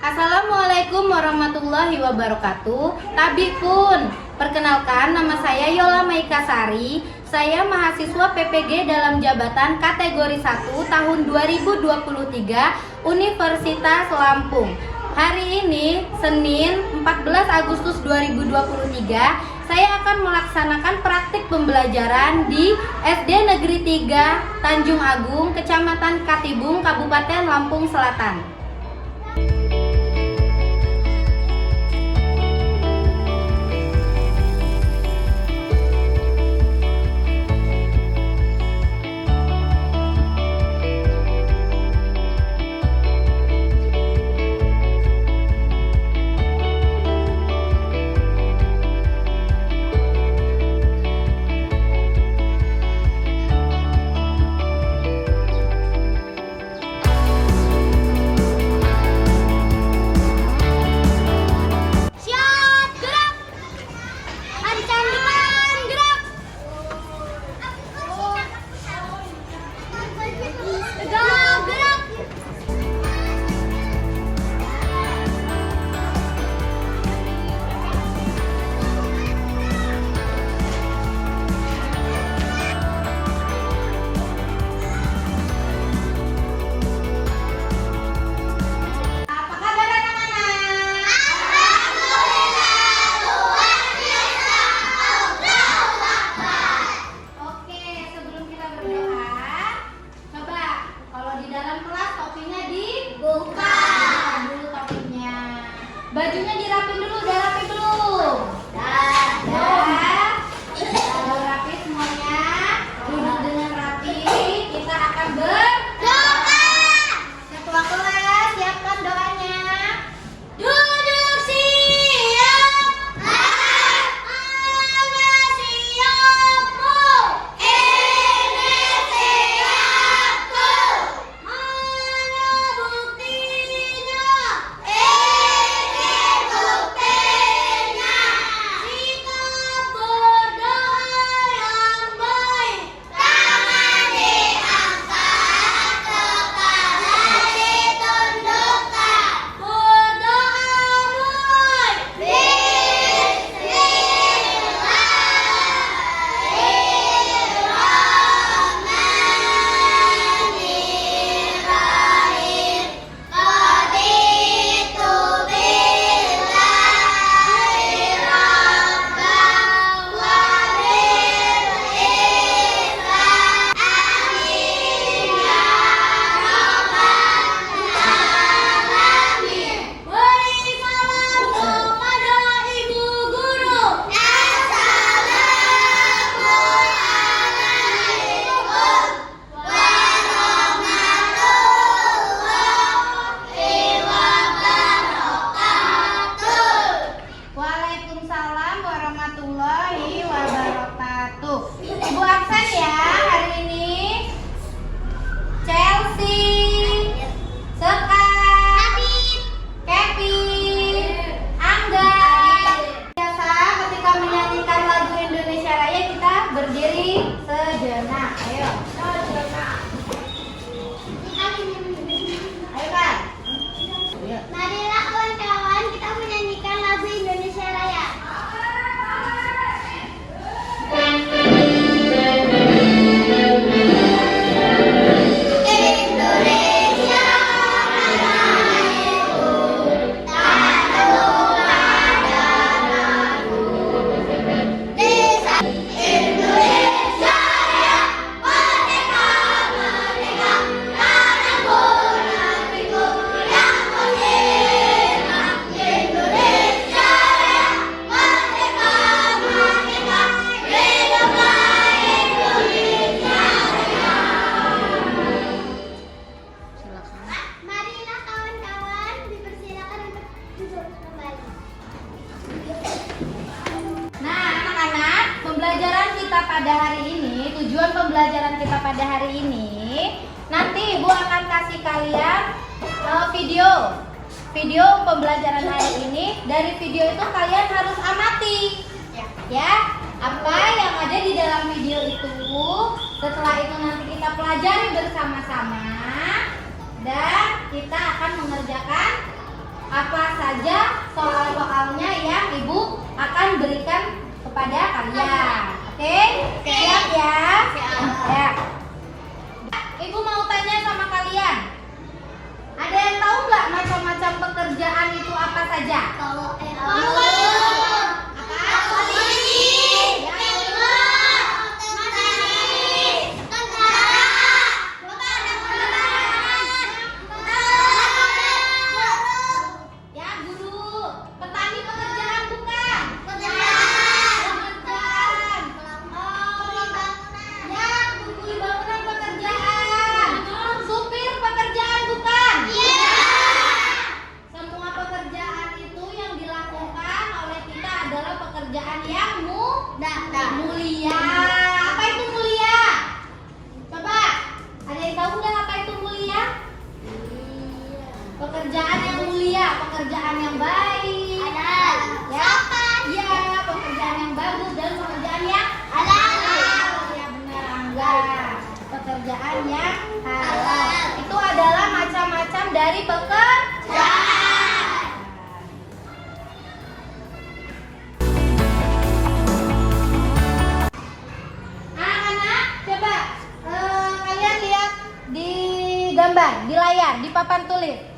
Assalamualaikum warahmatullahi wabarakatuh. Tabikun, perkenalkan nama saya Yola Maikasari. Saya mahasiswa PPG dalam jabatan kategori 1 tahun 2023 Universitas Lampung. Hari ini Senin 14 Agustus 2023 saya akan melaksanakan praktik pembelajaran di SD Negeri 3 Tanjung Agung, Kecamatan Katibung, Kabupaten Lampung Selatan. Bajunya dirapin dulu, udah rapi belum? Udah. Udah rapi semuanya. Duduk dengan rapi. Kita akan berdoa. Ketua kelas, siapkan doanya. Duduk siap. Ana siapku. Ini siapku. Mana buktinya? Waalaikumsalam warahmatullahi wabarakatuh. Ibu absen ya hari ini. Chelsea, Sekar, Kevin, Angga. Biasa ketika menyanyikan lagu Indonesia Raya kita berdiri sejenak. Ayo. Ayo kan. Marilah kawan-kawan kita menyanyikan lagu Indonesia Raya. Indonesia Raya, tanahku padaku. Desa Indonesia Raya, merdeka merdeka, tanahku negeriku yang merdeka. Indonesia Raya, merdeka merdeka, hiduplah Indonesia Raya. Marilah kawan-kawan dipersilakan untuk duduk kembali. Nah, anak-anak, pembelajaran kita pada hari ini, tujuan pembelajaran kita pada hari ini, nanti Ibu akan kasih kalian video pembelajaran hari ini. Dari video itu kalian harus amati, ya, apa yang ada di dalam video itu. Setelah itu nanti kita pelajari bersama-sama dan kita akan mengerjakan apa saja soal-soalnya yang Ibu akan berikan kepada kalian. Oke? Siap ya? Ya. Ibu mau tanya sama kalian. Ada yang tahu nggak macam-macam pekerjaan itu apa saja? Ya, guru. Petani pekerjaan bukan? Pekerjaan. Ya, kuli bangunan pekerjaan. Supir pekerjaan bukan? Semua pekerjaan itu yang dilakukan oleh kita adalah pekerjaan yang mulia. Apa itu mulia? Coba, ada yang tahu nggak apa itu mulia? Pekerjaan yang mulia, pekerjaan yang baik. Ya, iya, pekerjaan yang bagus dan pekerjaan yang halal. Ya benar, Angga. Pekerjaan yang halal. Itu adalah macam-macam dari pekerjaan. Anak-anak, coba kalian lihat di gambar, di layar, di papan tulis.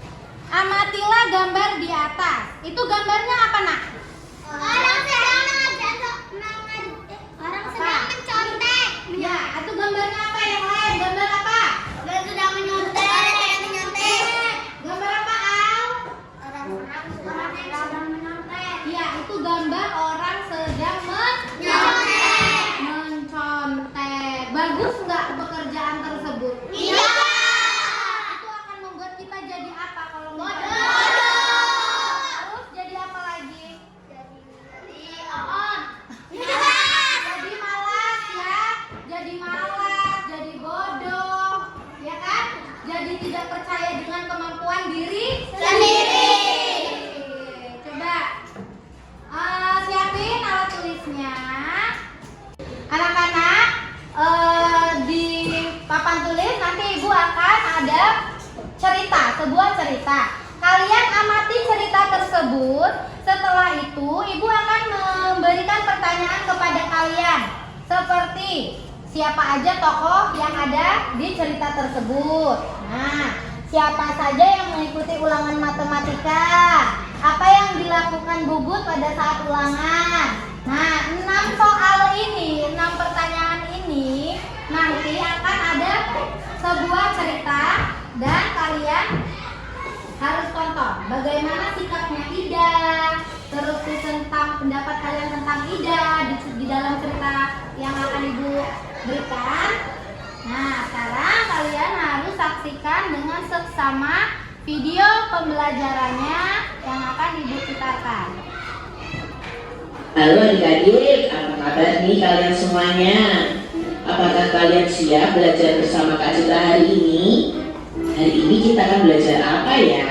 Amatilah gambar di atas. Itu gambarnya apa, Nak? Orang sedang mencontek. Ya, itu gambarnya apa yang lain? Gambar apa? Orang sedang menyontek. Gambar apa, Al? Orang sedang menyontek. Ya, itu gambar orang sedang mencontek. Bagus nggak pekerjaan tersebut? Iya. Itu akan membuat kita jadi apa kalau Bodoh. Terus jadi apa lagi? On. Jadi malas ya, jadi malas, jadi bodoh, ya kan? Jadi tidak percaya dengan kemampuan diri Sendiri. Coba siapin alat tulisnya. Anak-anak, di papan tulis nanti Ibu akan ada cerita, sebuah cerita. Kalian amati cerita tersebut. Setelah itu Ibu akan memberikan pertanyaan kepada kalian. Seperti siapa aja tokoh yang ada di cerita tersebut. Nah, siapa saja yang mengikuti ulangan matematika? Apa yang dilakukan Bubut pada saat ulangan? Nah, 6 soal ini, 6 pertanyaan ini nanti akan ada sebuah cerita dan kalian harus tonton bagaimana sikapnya Ida, terus tentang pendapat kalian tentang Ida di dalam cerita yang akan Ibu berikan. Nah, sekarang kalian harus saksikan dengan seksama video pembelajarannya yang akan Ibu putarkan. Halo adik-adik, apa kabar nih kalian semuanya? Apakah kalian siap belajar bersama Kak Citra hari ini? Hari ini kita akan belajar apa ya?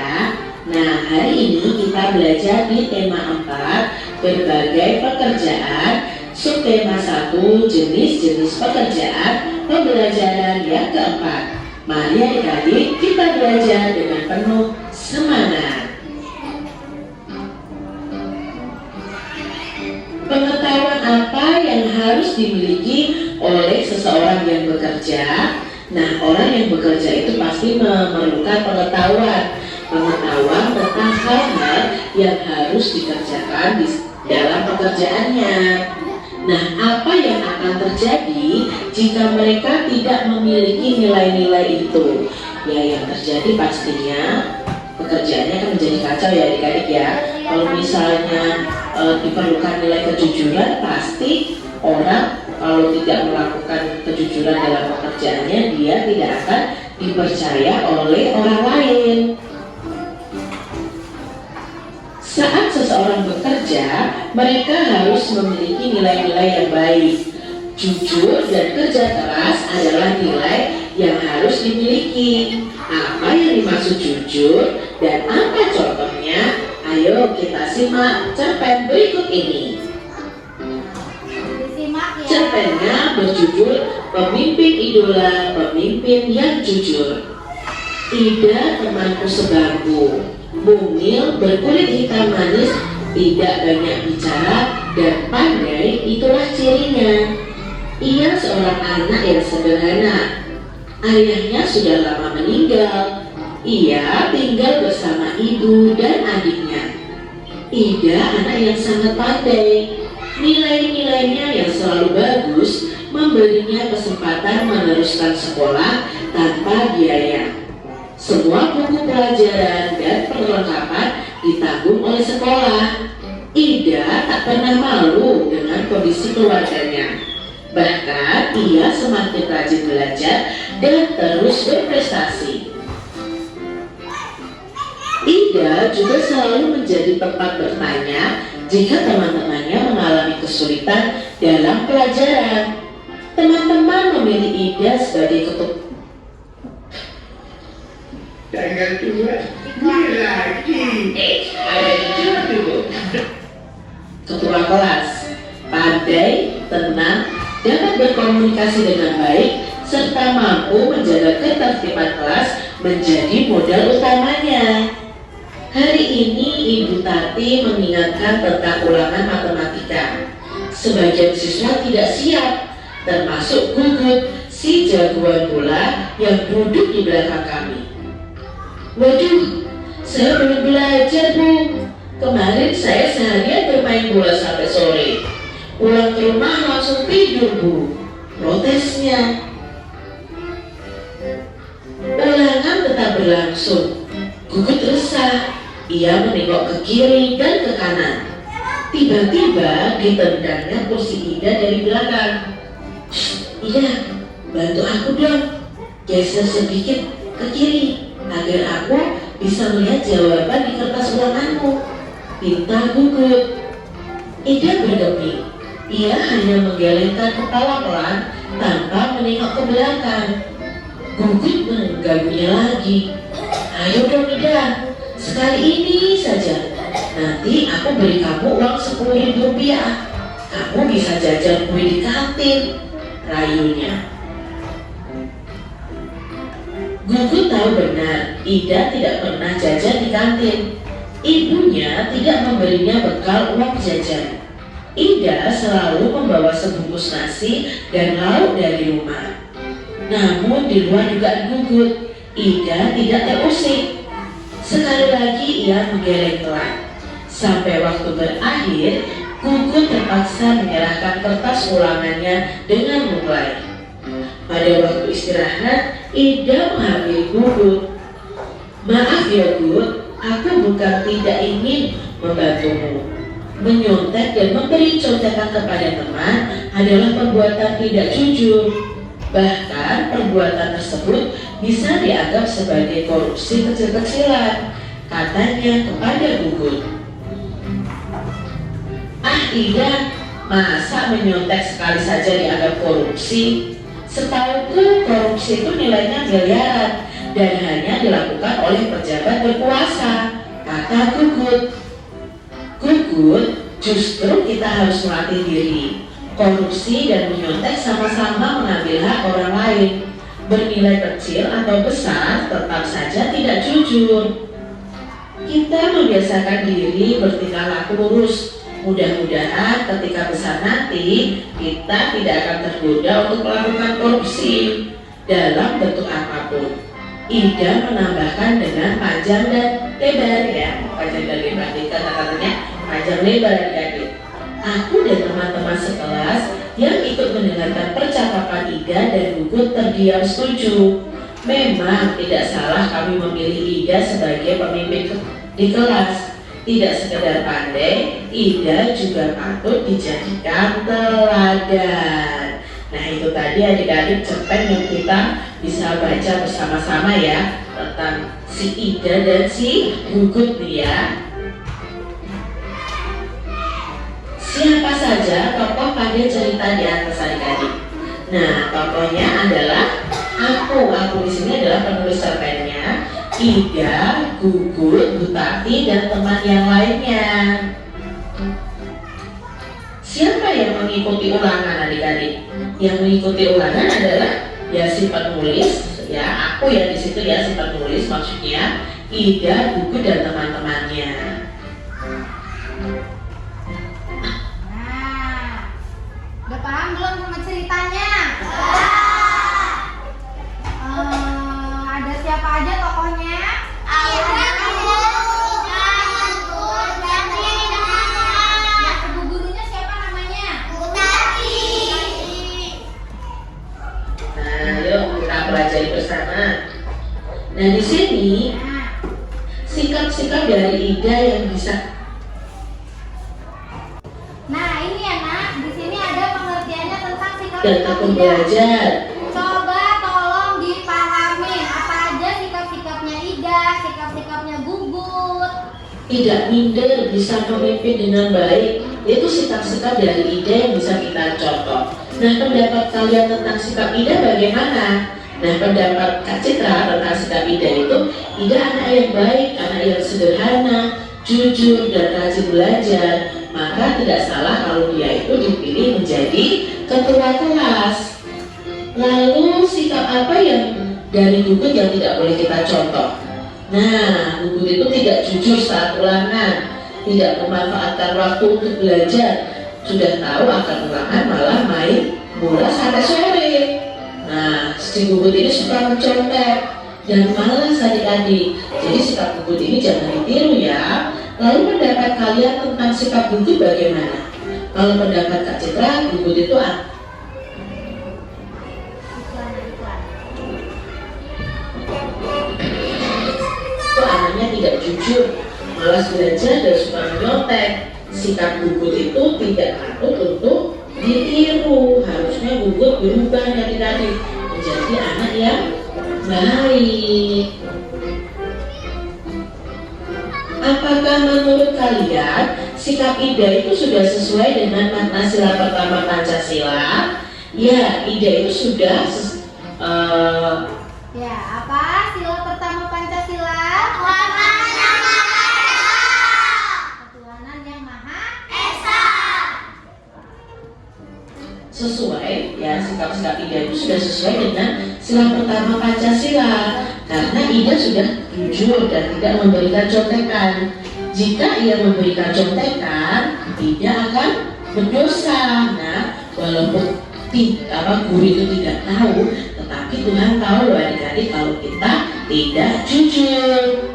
Nah, hari ini kita belajar di tema 4, berbagai pekerjaan, subtema 1, jenis-jenis pekerjaan, pembelajaran yang keempat. Mari adik-adik kita belajar dengan penuh semangat. Pengetahuan apa yang harus dimiliki oleh seseorang yang bekerja? Nah, orang yang bekerja itu pasti memerlukan pengetahuan tentang hal-hal yang harus dikerjakan di dalam pekerjaannya. Nah, apa yang akan terjadi jika mereka tidak memiliki nilai-nilai itu? Ya, yang terjadi pastinya pekerjaannya akan menjadi kacau ya adik-adik ya. Kalau misalnya diperlukan nilai kejujuran, pasti orang kalau tidak melakukan kejujuran dalam pekerjaannya, dia tidak akan dipercaya oleh orang lain. Saat seseorang bekerja, mereka harus memiliki nilai-nilai yang baik. Jujur dan kerja keras adalah nilai yang harus dimiliki. Apa yang dimaksud jujur dan apa contohnya? Ayo kita simak cerpen berikut ini. Disimak ya. Cerpennya berjudul Pemimpin Idola, Pemimpin yang Jujur. Ida temanku sebangku, Mungil, berkulit hitam manis, tidak banyak bicara, dan pandai, itulah cirinya. Ia seorang anak yang sederhana. Ayahnya sudah lama meninggal. Ia tinggal bersama ibu dan adiknya. Ida anak yang sangat pandai. Nilai-nilainya yang selalu bagus memberinya kesempatan meneruskan sekolah tanpa biaya. Semua buku pelajaran dan perlengkapan ditanggung oleh sekolah. Ida tak pernah malu dengan kondisi keluarganya. Bahkan ia semakin rajin belajar dan terus berprestasi. Ida juga selalu menjadi tempat bertanya jika teman-temannya mengalami kesulitan dalam pelajaran. Teman-teman memilih Ida sebagai Tanggal 2 lagi. Ada dulu. ketua kelas. Pandai, tenang, dapat berkomunikasi dengan baik, serta mampu menjaga ketertiban kelas menjadi modal utamanya. Hari ini Ibu Tati mengingatkan tentang ulangan matematika. Sebagian siswa tidak siap, termasuk Gugut, si jagoan bola yang duduk di belakang kami. Waduh, saya belum belajar, Bu. Kemarin saya seharian bermain bola sampai sore. Pulang ke rumah langsung tidur, Bu. Protesnya. Ulangan tetap berlangsung. Gugut resah. Ia menengok ke kiri dan ke kanan. Tiba-tiba ditendangnya kursi Ida dari belakang. Ida, bantu aku dong. Geser sedikit ke kiri agar aku bisa melihat jawaban di kertas ulanganmu. Pinta Gugut. Ida bergeming. Ia hanya menggelengkan kepala pelan tanpa menengok ke belakang. Gugut mengganggunya lagi. Ayo dong Ida, sekali ini saja. Nanti aku beri kamu uang 10.000 rupiah. Kamu bisa jajan kue di kantin, rayunya. Gugut tahu benar Ida tidak pernah jajan di kantin. Ibunya tidak memberinya bekal uang jajan. Ida selalu membawa sebungkus nasi dan lauk dari rumah. Namun di luar dugaan Gugut, Ida tidak terusik. Sekali lagi ia menggeleng telat. Sampai waktu berakhir, Gugut terpaksa menyerahkan kertas ulangannya dengan mulai. Pada waktu istirahat, Ida menghampiri Gugut. Maaf ya Gut, aku bukan tidak ingin membantumu. Menyontek dan memberi contekan kepada teman adalah perbuatan tidak jujur. Bahkan perbuatan tersebut bisa dianggap sebagai korupsi kecil-kecilan, katanya kepada Gugut. Ah Ida, masa menyontek sekali saja dianggap korupsi? Setauku korupsi itu nilainya miliaran dan hanya dilakukan oleh pejabat berkuasa, kata Gugut. Gugut, justru kita harus melatih diri. Korupsi dan menyontek sama-sama mengambil hak orang lain. Bernilai kecil atau besar tetap saja tidak jujur. Kita membiasakan diri bertingkah laku lurus. Mudah-mudahan ketika besar nanti kita tidak akan tergoda untuk melakukan korupsi dalam bentuk apapun. Ida menambahkan dengan panjang dan lebar ya, panjang dan lebar, kata-katanya panjang lebar adik-adik. Aku dan teman-teman sekelas yang ikut mendengarkan percakapan Ida dan Gugut terdiam setuju. Memang tidak salah kami memilih Ida sebagai pemimpin di kelas. Tidak sekedar pandai, Ida juga patut dijadikan teladan. Nah itu tadi adik-adik cerpen yang kita bisa baca bersama-sama ya, tentang si Ida dan si Gugut nih ya. Siapa saja tokoh pada cerita di atas adik-adik? Nah, tokohnya adalah aku di sini adalah penulis cerpennya, Ida, Gugut, Bu Tati, dan teman yang lainnya. Siapa yang mengikuti ulangan adik-adik? Yang mengikuti ulangan adalah ya si penulis, ya aku ya di situ ya si penulis maksudnya, Ida, Gugut, dan teman-temannya. Nah, udah paham belum sama ceritanya? Ada siapa aja tokohnya? Yang ibu gurunya siapa namanya? Nah, yuk kita pelajari bersama. Nah, di sini sikap-sikap dari Ida yang bisa. Nah, ini ya nak, di sini ada pengertiannya tentang sikap Dan sikap tekun Ida. belajar. Coba tolong dipahamin apa aja sikap-sikapnya Ida, sikap-sikapnya Gugut. Tidak minder, bisa memimpin dengan baik. Itu sikap-sikap dari Ida yang bisa kita contoh. Nah, pendapat kalian tentang sikap Ida bagaimana? Nah, pendapat Kak Citra tentang sikap Ida itu, Ida anak yang baik, anak yang sederhana, jujur, dan rajin belajar. Maka tidak salah kalau dia itu dipilih menjadi ketua kelas. Lalu sikap apa yang dari Gugut yang tidak boleh kita contoh? Nah, Gugut itu tidak jujur saat ulangan, tidak memanfaatkan waktu untuk belajar. Sudah tahu akan ulangan malah main bola sampai sore. Nah, si Gugut ini suka mencontek dan malas adik-adik. Jadi sikap Gugut ini jangan ditiru ya. Lalu pendapat kalian tentang sikap Gugut bagaimana? Kalau pendapat Kak Citra, Gugut itu anaknya tidak jujur, malas belajar dan suka menyontek. Sikap Gugut itu tidak patut untuk ditiru. Harusnya Gugut berubah dari tadi menjadi anak yang baik. Apakah menurut kalian sikap Ida itu sudah sesuai dengan makna sila pertama Pancasila? Ya, Ida itu sudah Ya, apa sila pertama Pancasila? Ketuhanan yang Maha Esa. sesuai, ya sikap-sikap Ida itu sudah sesuai dengan sila pertama Pancasila, karena Ida sudah jujur dan tidak memberikan contekan. Jika ia memberikan contekan, Ida akan berdosa. Nah, walaupun guru itu tidak tahu, tetapi Tuhan tahu loh adik-adik kalau kita tidak jujur.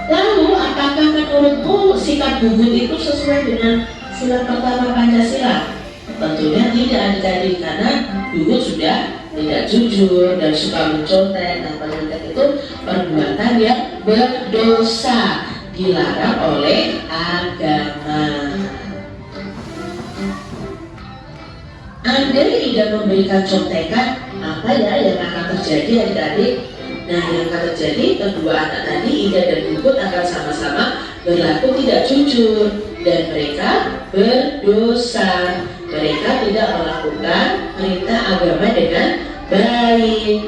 Lalu, apakah menurutmu sikap Gugut itu sesuai dengan sila pertama Pancasila? Tentunya tidak adik-adik, karena Gugut sudah tidak jujur dan suka mencontek. Dan mencontek itu perbuatan yang berdosa, dilarang oleh agama. Andai Ida memberikan contekan, apa ya yang akan terjadi adik-adik? Nah, yang akan terjadi kedua anak tadi, Ida dan Gugut, akan sama-sama berlaku tidak jujur dan mereka berdosa. Mereka tidak melakukan perintah agama dengan baik.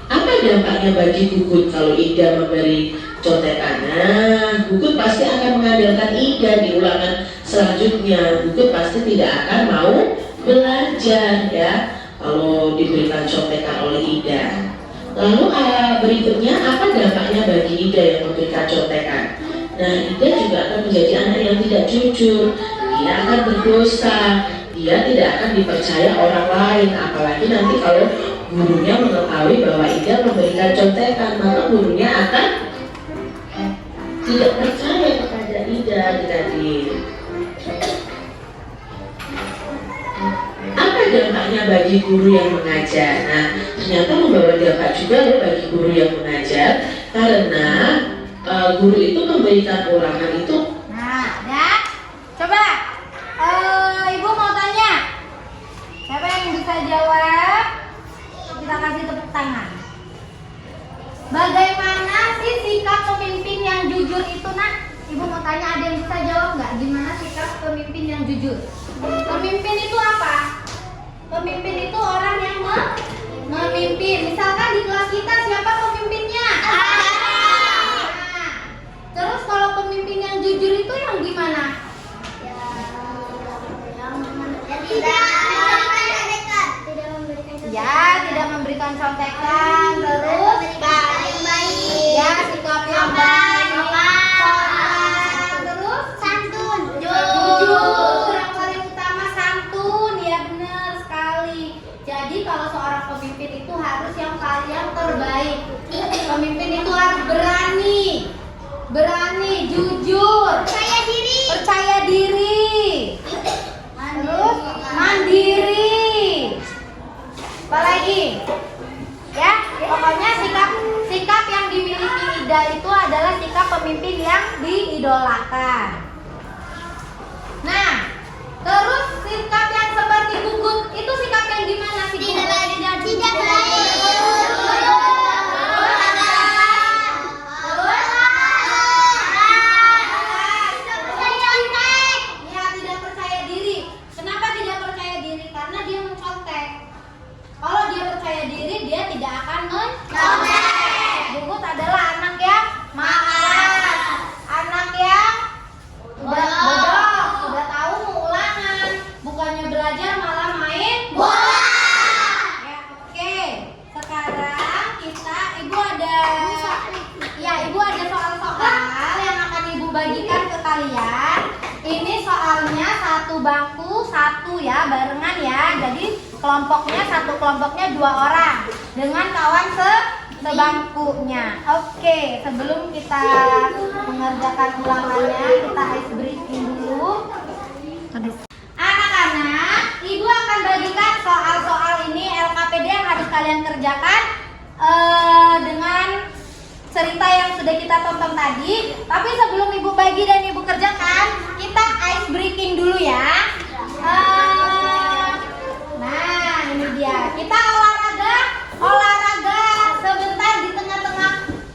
Apa dampaknya bagi Gugut kalau Ida memberi contekan? Nah, Gugut pasti akan mengandalkan Ida di ulangan selanjutnya. Gugut pasti tidak akan mau belajar ya kalau diberikan contekan oleh Ida. Lalu berikutnya, apa dampaknya bagi Ida yang memberikan contekan? Nah, Ida juga akan menjadi anak yang tidak jujur. Dia akan berdosa. Dia tidak akan dipercaya orang lain. Apalagi nanti kalau gurunya mengetahui bahwa Ida memberikan contekan, maka gurunya akan tidak percaya kepada Ida adik-adik. Apa dampaknya bagi guru yang mengajar? Nah, ternyata membawa dampak juga loh bagi guru yang mengajar, karena guru itu memberikan ulangan itu. Nah, ya. Coba Ibu mau tanya. Siapa yang bisa jawab? Kita kasih tepuk tangan. Bagaimana sih sikap pemimpin yang jujur itu, Nak? Ibu mau tanya, ada yang bisa jawab nggak? Gimana sikap pemimpin yang jujur? Pemimpin itu apa? Pemimpin itu orang yang memimpin. Misalkan di kelas kita siapa pemimpinnya? Nah, terus kalau pemimpin yang jujur itu yang gimana? Tidak memberikan Ya, tidak memberikan contekan. Terus pemimpin itu harus yang paling terbaik. Pemimpin itu harus berani, jujur, percaya diri, terus mandiri. Apalagi? Ya, pokoknya sikap yang dimiliki Ida itu adalah sikap pemimpin yang diidolakan. Nah, terus sikap yang seperti Gugut itu sikap yang gimana sih? Tidak baik. Ya, tidak percaya diri. Kenapa tidak percaya diri? Karena dia mencontek. Kalau dia percaya diri, dia tidak akan mencontek. Gugut adalah anak yang malas, anak yang bodoh, sudah tahu mau ulangan, bukannya belajar malah main bola. Ya, oke. Sekarang ibu ada soal-soal yang akan ibu bagikan ke kalian. Ini soalnya satu bangku satu ya, barengan ya. Jadi satu kelompoknya 2 orang dengan kawan sebangkunya. Oke, sebelum kita mengerjakan ulangannya, kita ice breaking dulu. Anak-anak, ibu akan bagikan soal-soal ini LKPD yang harus kalian kerjakan dengan cerita yang sudah kita tonton tadi. Tapi sebelum ibu bagi dan ibu kerjakan, kita ice breaking dulu ya. Nah, ini dia. Kita olahraga sebentar di tengah-tengah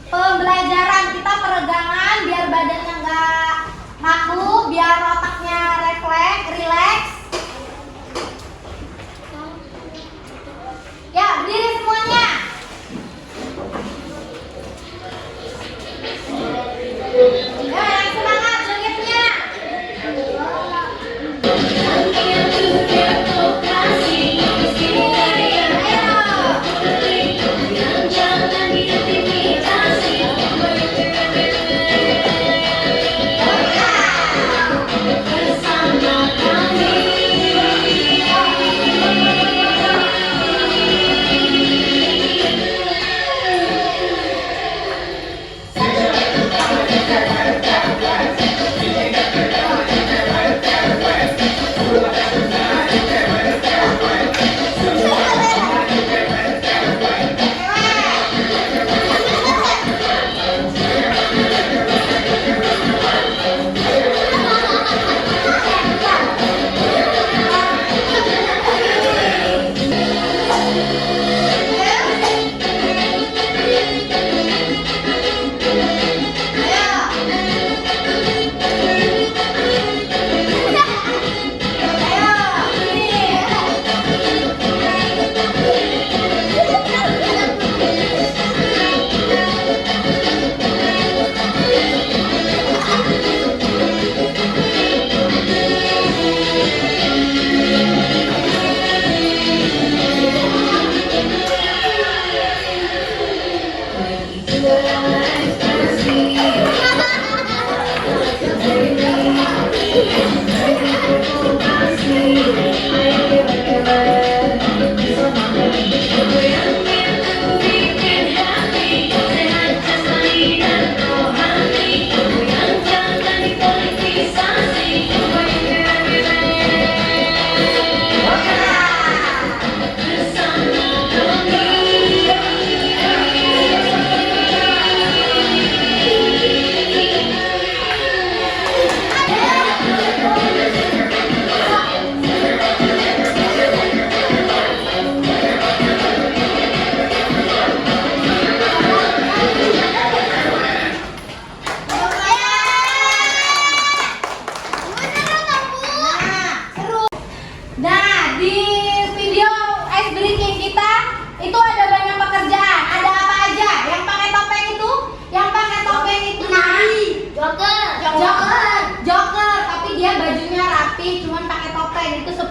pembelajaran. Kita peregangan biar badannya nggak kaku, biar otaknya rileks. Ya, berdiri semuanya. Ya, yang semangat jogetnya.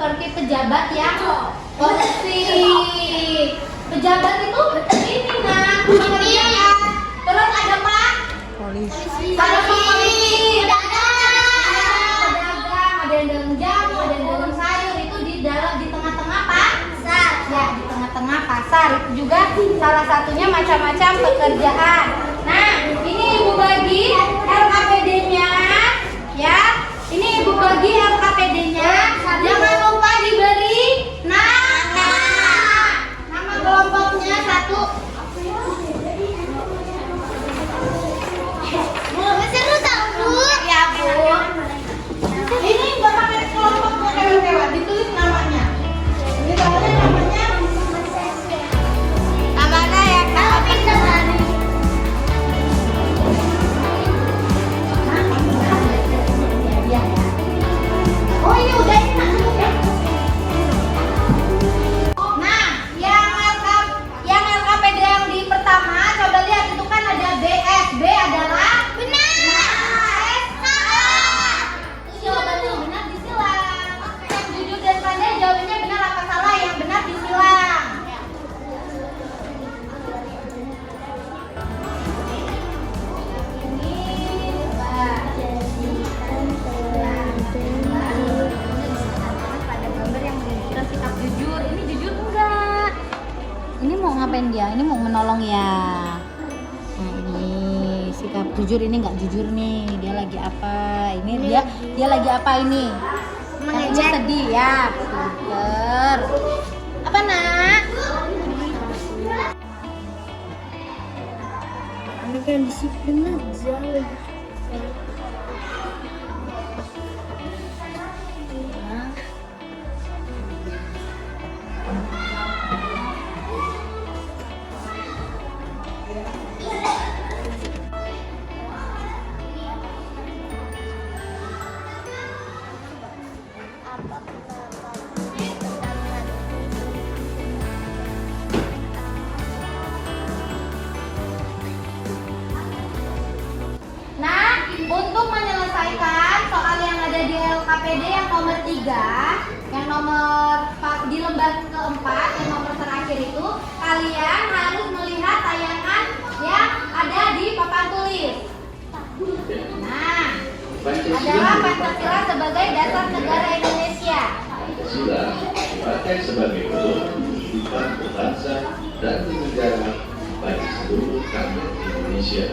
seperti pejabat yang korupsi. Pejabat itu ini nak pengertian. Terus ada pak polisi, ada polisi, ada pedagang, ada yang dagang jamu, ada yang dagang sayur, itu di tengah-tengah pasar. Ya, di tengah-tengah pasar. kasar. Itu juga salah satunya macam-macam pekerjaan. Nah, ini Ibu bagi LKPD-nya ya. Ini Ibu bagi LKPD-nya. Jangan lupa diberi nama. Nama kelompoknya 1. Seru tau Bu. Ya, Bu. Ini enggak pakai kelompok hewan-hewan, ditulis namanya. Ini soalnya namanya Namanya ya Kak Pintar. Oh, ini udah ini Nak, cukup ya. Nah, yang LKPD yang di pertama, coba lihat itu kan ada BS. B adalah Benar. jawabannya benar disilang. Yang jujur dan pandai jawabannya benar apa salah? Yang benar disilang. Pada gambar yang menunjukkan sikap jujur. Ini jujur enggak? Ini mau ngapain dia? Ini mau menolong ya. Nah, ini sikap jujur, ini nggak jujur nih. Dia lagi apa? Ini dia lagi apa ini? Yang ini sedih ya. Pinter. Apa Nak? Anak yang disiplin aja. Nah, untuk menyelesaikan soal yang ada di LKPD yang nomor 3, yang nomor di lembar keempat, yang nomor terakhir itu, kalian harus melihat tayangan yang ada di papan tulis. Nah, adalah Pancasila sebagai dasar negara Indonesia. Pancasila dipakai sebagai pedoman kehidupan berbangsa dan bernegara bagi seluruh rakyat Indonesia.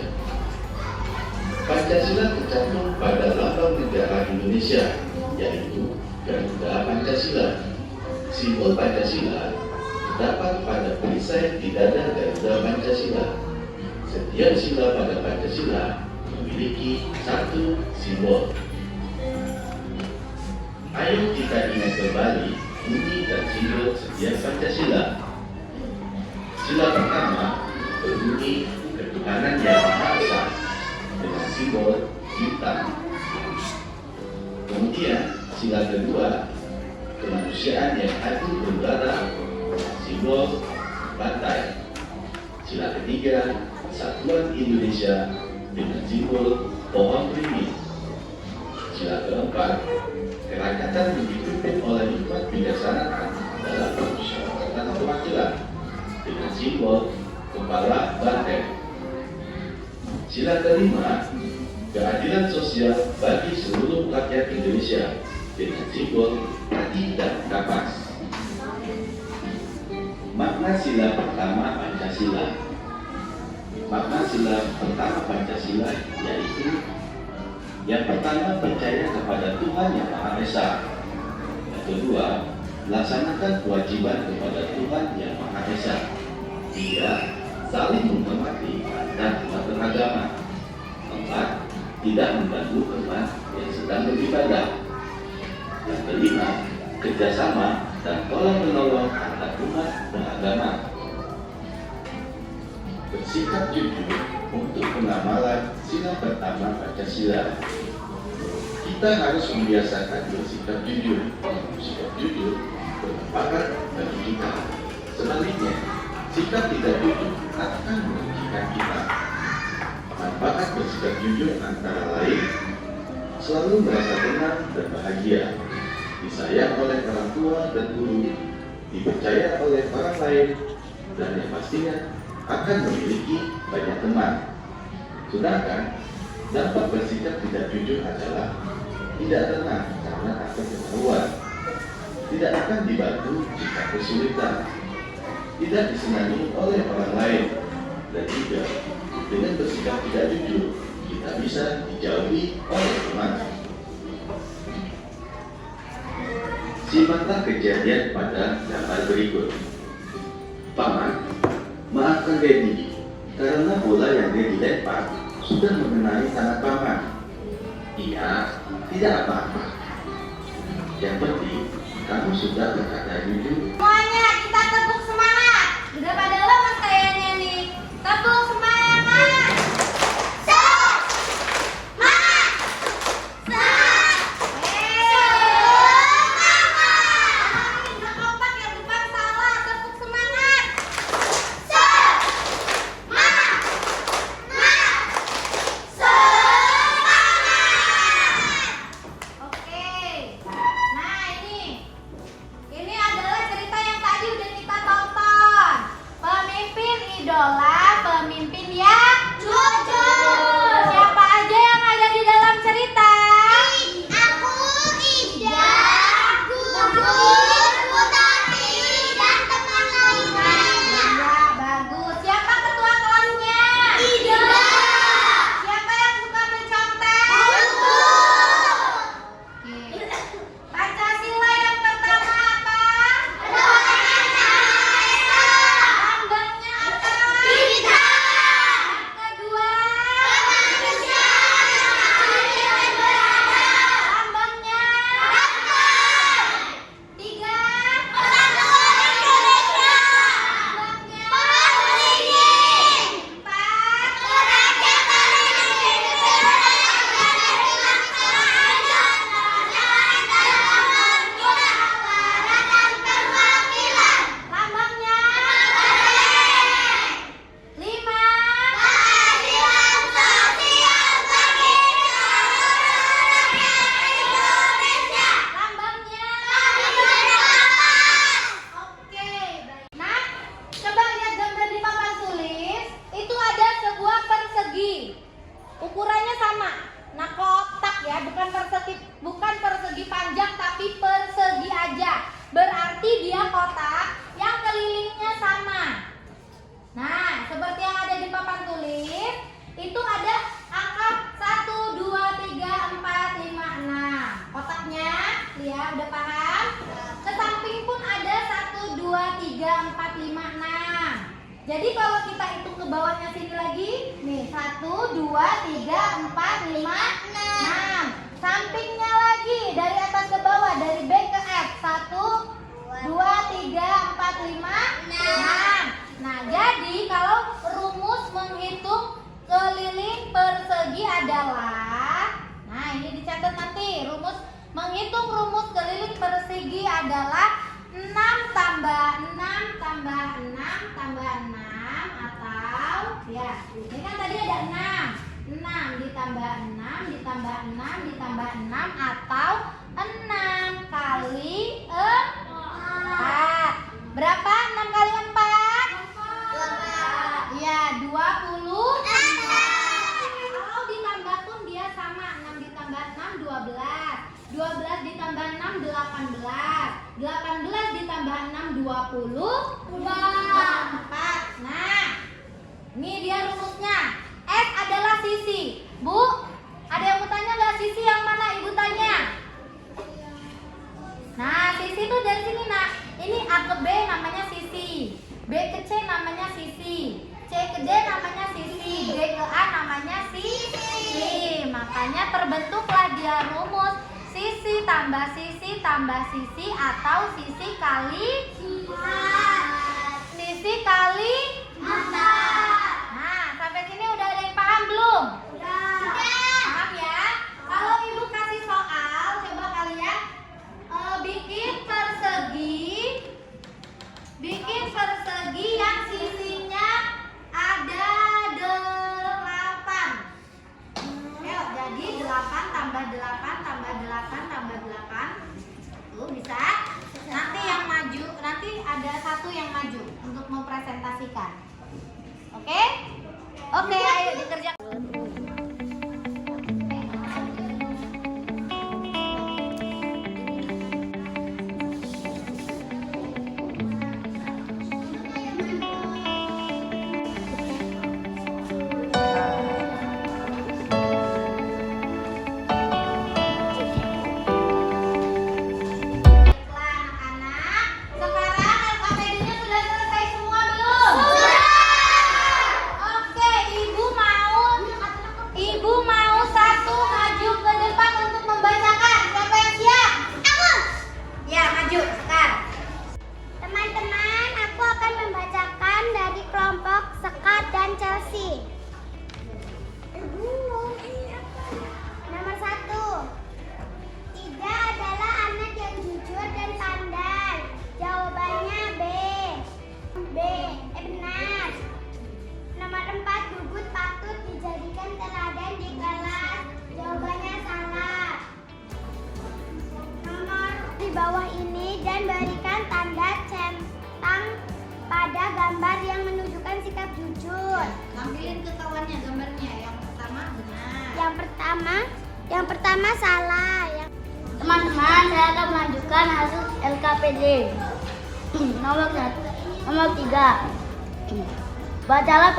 Pancasila tercantum pada lambang negara Indonesia, yaitu Garuda Pancasila. Simbol Pancasila terdapat pada perisai di dada Garuda Pancasila. Setiap sila pada Pancasila memiliki satu simbol. Ayo kita ingat kembali bunyi dan simbol setiap Pancasila. Sila pertama berbunyi ketuhanan yang Maha Esa dengan simbol bintang. Kemudian sila kedua kemanusiaan yang adil beradab, simbol bantai. Sila ketiga kesatuan Indonesia dengan simbol pohon beringin. Sila keempat kerakyatan yang dipimpin oleh hikmat kebijaksanaan dalam permusyawaratan perwakilan dengan simbol kepala banteng. Sila kelima, keadilan sosial bagi seluruh rakyat Indonesia dengan simbol hati dan kapas. Makna sila pertama Pancasila. Makna sila pertama Pancasila yaitu yang pertama percaya kepada Tuhan Yang Maha Esa. Yang kedua, laksanakan kewajiban kepada Tuhan Yang Maha Esa. Tiga, saling menghormati dan beragama. Empat, tidak mengganggu teman yang sedang beribadah. Yang kelima, kerjasama dan tolong menolong antar umat beragama. Bersikap jujur untuk pengamalan sila pertama Pancasila. Kita harus membiasakan bersikap jujur. Bersikap jujur bermanfaat bagi kita. Sebaliknya, sikap tidak jujur akan merugikan kita. Manfaat bersikap jujur antara lain selalu merasa tenang dan bahagia, disayang oleh orang tua dan guru, dipercaya oleh orang lain, dan yang pastinya akan memiliki banyak teman. Sedangkan dampak bersikap tidak jujur adalah tidak tenang karena takut ketahuan, tidak akan dibantu jika kesulitan, tidak disenangi oleh orang lain. Dan juga dengan bersikap tidak jujur, kita bisa dijauhi oleh teman. Simaklah kejadian pada gambar berikut. Paman, maafkan Dedi, karena bola yang Dedi lempar sudah mengenai tangan paman. Iya, tidak apa-apa. Yang penting, kamu sudah berkata jujur. Semuanya kita tepuk semangat. Udah pada lemas kayaknya nih. Tepuk semangat. Semangat! Udah kompak yang depan salah. Tepuk semangat. Oke. Nah, ini adalah cerita yang tadi udah kita tonton. Pemimpin idola, pemimpin yang Jujur! siapa aja yang ada di dalam cerita? Aku Ida, Gugur, Putati, dan teman lainnya. Ya, bagus. Siapa ketua kelasnya? Ida. Siapa yang suka mencontek? Aku. Oke. Pancasila yang pertama apa? Lambangnya apa? Bintang. Yang kedua? Lambangnya? Tiga? Lambangnya? Lima? Lambangnya? Oke, baik. Nah, coba lihat gambar di papan tulis. Itu ada sebuah persegi. Ukurannya sama. Nah, kotak ya, bukan persegi panjang tapi persegi aja. Berarti dia kotak yang kelilingnya sama. Nah, seperti yang ada di papan tulis, itu ada angka 1, 2, 3, 4, 5, 6. Kotaknya, ya udah paham? Ke samping pun ada 1, 2, 3, 4, 5, 6. Jadi kalau kita hitung ke bawahnya sini lagi, nih 1, 2, 3, 4, 5, 6. Sampingnya lagi dari atas ke bawah, dari B ke F. 1, 2, 3, 4, 5, 6. Nah, jadi kalau rumus menghitung keliling persegi adalah, nah ini dicatat nanti, menghitung rumus keliling persegi adalah 6 tambah 6 tambah 6 tambah 6 atau ya, ini kan tadi ada 6 ditambah 6 ditambah 6 ditambah 6 atau 6 kali 4. Berapa 6 kali 4? Iya, 20. Kalau ditambah pun dia sama. 6 ditambah 6, 12. 12 ditambah 6, 18. 18 ditambah 6, 24. Nah, ini dia rumusnya. S adalah sisi. Bu, ada yang mau tanya nggak sisi yang mana? Ibu tanya. Nah, sisi itu dari sini, nak. Ini A ke B namanya sisi, B ke C namanya sisi, C ke D namanya sisi, D ke A namanya sisi. Makanya terbentuklah dia rumus sisi tambah sisi tambah sisi atau sisi kali sisi kali 4. Nah, sampai sini udah ada yang paham belum? Paham ya? Kalau ibu kasih soal, coba kalian bikin persegi yang sisinya ada 8. Ayo, jadi 8 tambah 8 tambah 8 tambah 8. Tuh, bisa. Nanti yang maju, nanti ada satu yang maju untuk mempresentasikan. Oke? Oke, ayo dikerjakan. ada gambar yang menunjukkan sikap jujur. Tampilin ke kawannya gambarnya. Yang pertama benar. Yang pertama salah. Teman-teman, saya akan melanjutkan hasil LKPD. Nomor 3. Bacalah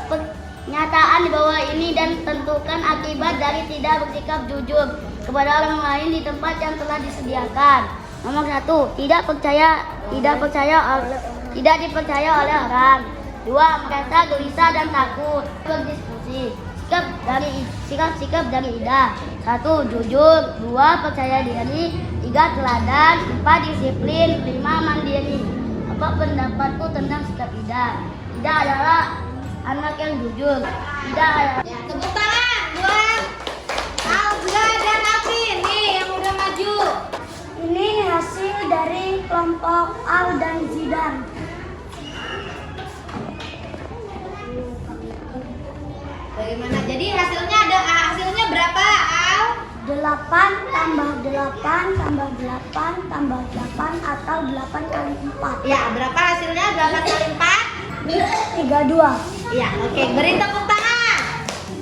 pernyataan di bawah ini dan tentukan akibat dari tidak bersikap jujur kepada orang lain di tempat yang telah disediakan. Nomor 1. Tidak dipercaya oleh orang. 2. Merasa gelisah dan takut berdiskusi. Sikap dari Ida. 1. Jujur. 2. Percaya diri. 3. Teladan. 4. Disiplin. 5. Mandiri. Apa pendapatku tentang sikap Ida? Ida adalah anak yang jujur. Ida adalah... Ya, tepuk tangan buat Alga dan Afin nih yang udah maju. Ini hasil dari kelompok Al dan Zidan. Bagaimana? Jadi hasilnya berapa, Al? 8 tambah 8 tambah 8 tambah 8 atau 8 kali 4. Ya, berapa hasilnya? 8 kali 4? 32. Iya, oke. Beri tepuk tangan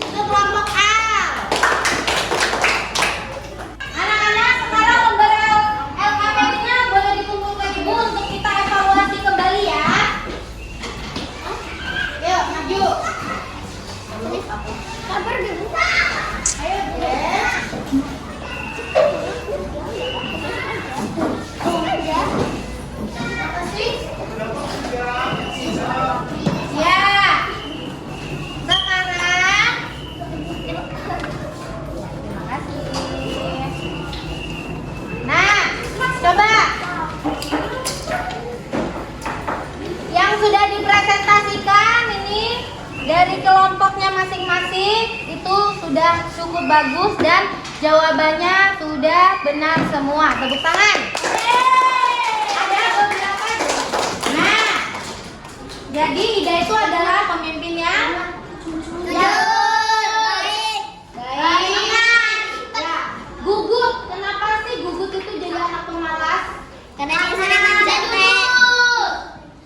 untuk kelompok Al. Anak-anak, sekarang lembar LKPD-nya boleh dikumpulkan Ibu untuk kita evaluasi kembali ya. Yuk, maju. Sabar dulu. Ayo, Dek. Ya. Sekarang terima kasih. Nah, coba yang sudah dipresentasikan ini dari kelompoknya masing-masing itu sudah cukup bagus dan jawabannya sudah benar semua. Tepuk tangan. Ada beberapa. Nah, jadi Ida itu adalah pemimpin yang baik. Ya. Gugut, kenapa sih Gugut itu jadi anak pemalas? Karena dia sering menjadi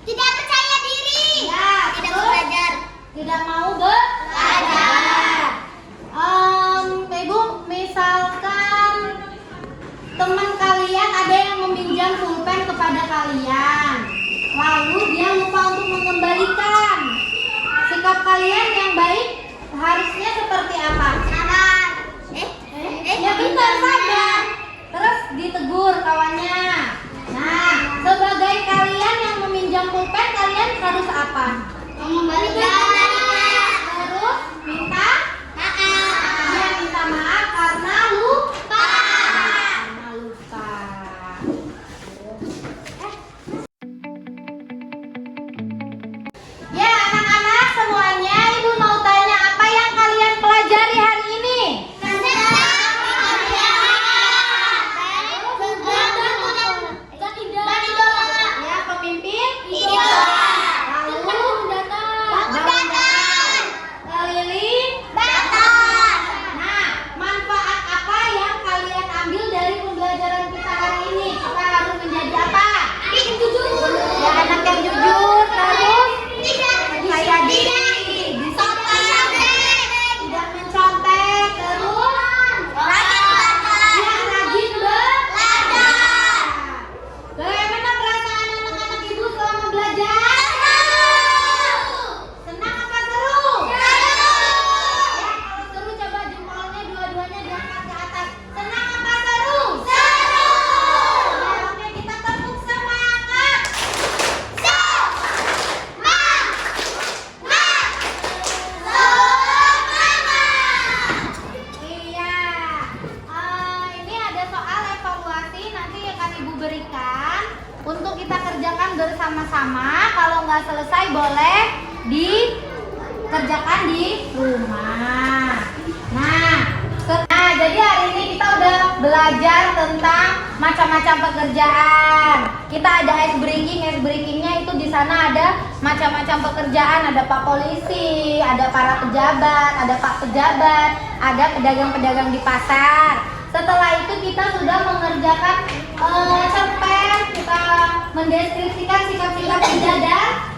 tidak percaya diri. Ya, Tidak betul. mau belajar. Tidak mau belajar. Ibu, misalkan teman kalian ada yang meminjam pulpen kepada kalian, lalu dia lupa untuk mengembalikan. Sikap kalian yang baik harusnya seperti apa? Sabar. Ya bentar, sabar. Terus ditegur kawannya. Nah, sebagai kalian yang meminjam pulpen, kalian harus apa? Mengembalikan. Terus minta Maaf. ya, minta maaf karena lupa. Ya, anak-anak semuanya, Ibu mau tanya apa yang kalian pelajari hari ini? Ya, pemimpin. Lalu keliling. Nah, manfaat apa yang kalian ambil dari pembelajaran kita hari ini? Kita harus menjadi apa? Ya, anak yang jujur, terus percaya diri, disiplin, tidak mencontek, terus yang rajin belajar. Bagaimana perasaan anak-anak Ibu selama belajar? Senang apa seru? Ya, kalau seru coba jempolnya dua-duanya diangkat ke atas. Senang apa seru? Ya, oke, kita tepuk semangat. Iya. Ini ada soal evaluasi nanti akan Ibu berikan untuk kita kerjakan bersama-sama. Kalau nggak selesai boleh dikerjakan di rumah. Nah, jadi hari ini kita udah belajar tentang macam-macam pekerjaan. Kita ada ice breakingnya itu di sana ada macam-macam pekerjaan. Ada Pak Polisi, ada para pejabat, ada Pak Pejabat, ada pedagang-pedagang di pasar. Setelah itu kita sudah mengerjakan cerpen, kita kita mendeskripsikan sikap-sikap Ida dan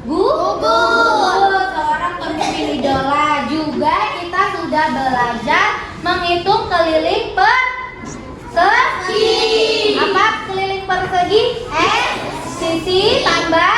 Gugur, seorang pemimpin idola. Juga kita sudah belajar menghitung keliling persegi. Apa keliling persegi? Sisi tambah